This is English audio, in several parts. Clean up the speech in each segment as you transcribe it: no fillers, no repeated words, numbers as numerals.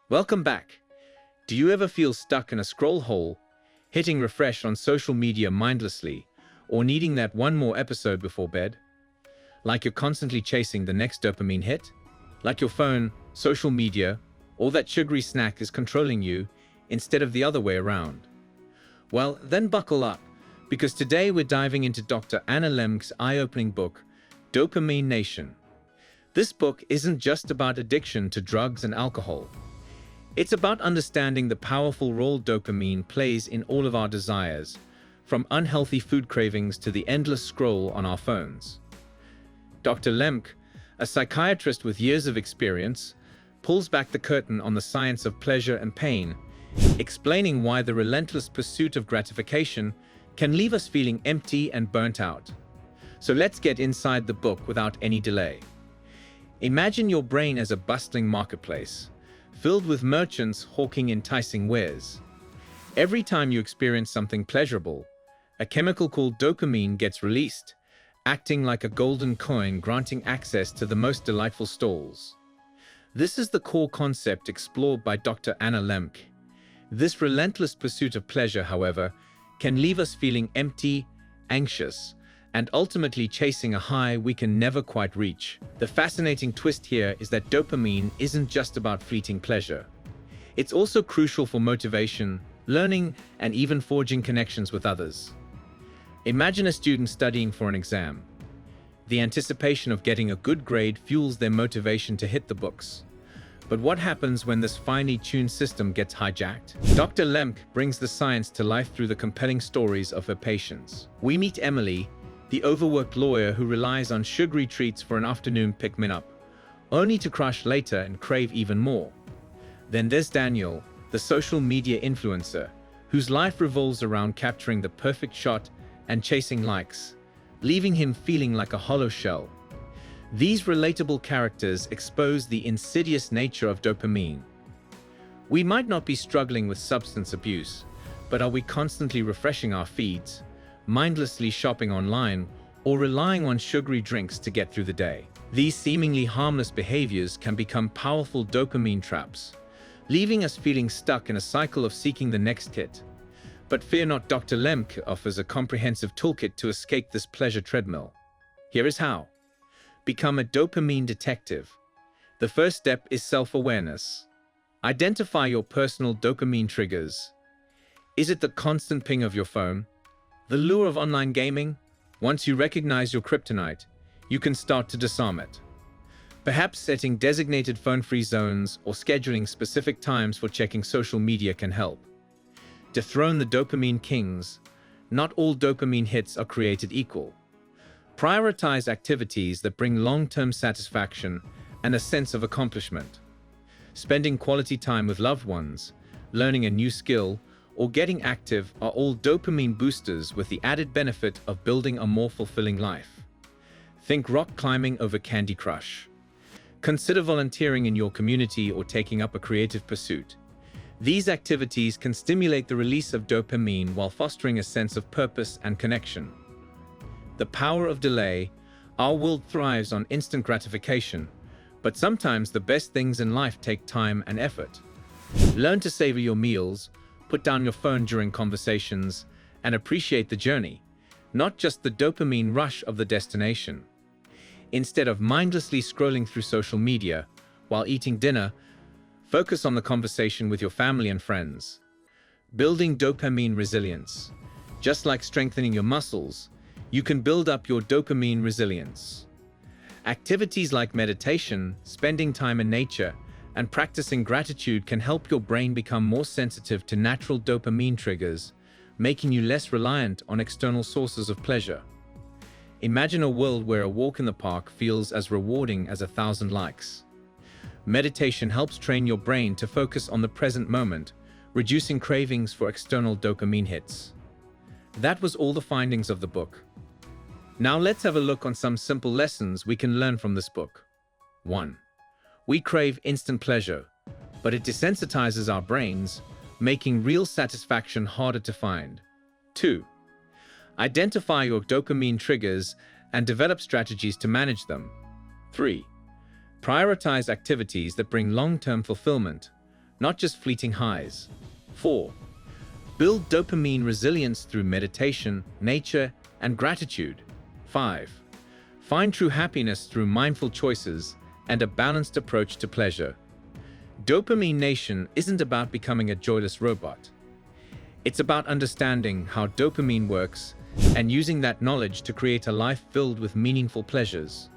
Welcome back. Do you ever feel stuck in a scroll hole, hitting refresh on social media mindlessly, or needing that one more episode before bed? Like you're constantly chasing the next dopamine hit? Like your phone, social media, or that sugary snack is controlling you instead of the other way around? Well, then buckle up, because today we're diving into Dr. Anna Lembke's eye-opening book, Dopamine Nation. This book isn't just about addiction to drugs and alcohol. It's about understanding the powerful role dopamine plays in all of our desires, from unhealthy food cravings to the endless scroll on our phones. Dr. Lembke, a psychiatrist with years of experience, pulls back the curtain on the science of pleasure and pain, explaining why the relentless pursuit of gratification can leave us feeling empty and burnt out. So let's get inside the book without any delay. Imagine your brain as a bustling marketplace, filled with merchants hawking enticing wares. Every time you experience something pleasurable, a chemical called dopamine gets released, acting like a golden coin granting access to the most delightful stalls. This is the core concept explored by Dr. Anna Lembke. This relentless pursuit of pleasure, however, can leave us feeling empty, anxious, and ultimately chasing a high we can never quite reach. The fascinating twist here is that dopamine isn't just about fleeting pleasure. It's also crucial for motivation, learning, and even forging connections with others. Imagine a student studying for an exam. The anticipation of getting a good grade fuels their motivation to hit the books. But what happens when this finely tuned system gets hijacked? Dr. Lembke brings the science to life through the compelling stories of her patients. We meet Emily, the overworked lawyer who relies on sugary treats for an afternoon pick-me-up, only to crash later and crave even more. Then there's Daniel, the social media influencer, whose life revolves around capturing the perfect shot and chasing likes, leaving him feeling like a hollow shell. These relatable characters expose the insidious nature of dopamine. We might not be struggling with substance abuse, but are we constantly refreshing our feeds, mindlessly shopping online, or relying on sugary drinks to get through the day? These seemingly harmless behaviors can become powerful dopamine traps, leaving us feeling stuck in a cycle of seeking the next hit. But fear not, Dr. Lembke offers a comprehensive toolkit to escape this pleasure treadmill. Here is how. Become a dopamine detective. The first step is self-awareness. Identify your personal dopamine triggers. Is it the constant ping of your phone? The lure of online gaming? Once you recognize your kryptonite, you can start to disarm it. Perhaps setting designated phone-free zones or scheduling specific times for checking social media can help. Dethrone the dopamine kings. Not all dopamine hits are created equal. Prioritize activities that bring long-term satisfaction and a sense of accomplishment. Spending quality time with loved ones, learning a new skill, or getting active are all dopamine boosters with the added benefit of building a more fulfilling life. Think rock climbing over Candy Crush. Consider volunteering in your community or taking up a creative pursuit. These activities can stimulate the release of dopamine while fostering a sense of purpose and connection. The power of delay. Our world thrives on instant gratification, but sometimes the best things in life take time and effort. Learn to savor your meals, put down your phone during conversations, and appreciate the journey, not just the dopamine rush of the destination. Instead of mindlessly scrolling through social media while eating dinner, focus on the conversation with your family and friends. Building dopamine resilience. Just like strengthening your muscles, you can build up your dopamine resilience. Activities like meditation, spending time in nature, and practicing gratitude can help your brain become more sensitive to natural dopamine triggers, making you less reliant on external sources of pleasure. Imagine a world where a walk in the park feels as rewarding as 1,000 likes. Meditation helps train your brain to focus on the present moment, reducing cravings for external dopamine hits. That was all the findings of the book. Now let's have a look on some simple lessons we can learn from this book. 1. We crave instant pleasure, but it desensitizes our brains, making real satisfaction harder to find. 2. Identify your dopamine triggers and develop strategies to manage them. 3. Prioritize activities that bring long-term fulfillment, not just fleeting highs. 4. Build dopamine resilience through meditation, nature, and gratitude. 5. Find true happiness through mindful choices and a balanced approach to pleasure. Dopamine Nation isn't about becoming a joyless robot. It's about understanding how dopamine works and using that knowledge to create a life filled with meaningful pleasures.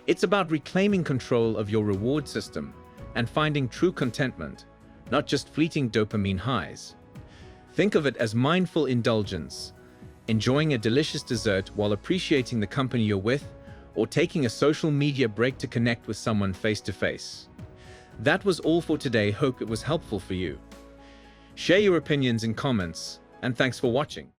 It's about reclaiming control of your reward system and finding true contentment, not just fleeting dopamine highs. Think of it as mindful indulgence, enjoying a delicious dessert while appreciating the company you're with, or taking a social media break to connect with someone face to face. That was all for today. Hope it was helpful for you. Share your opinions in comments, and thanks for watching.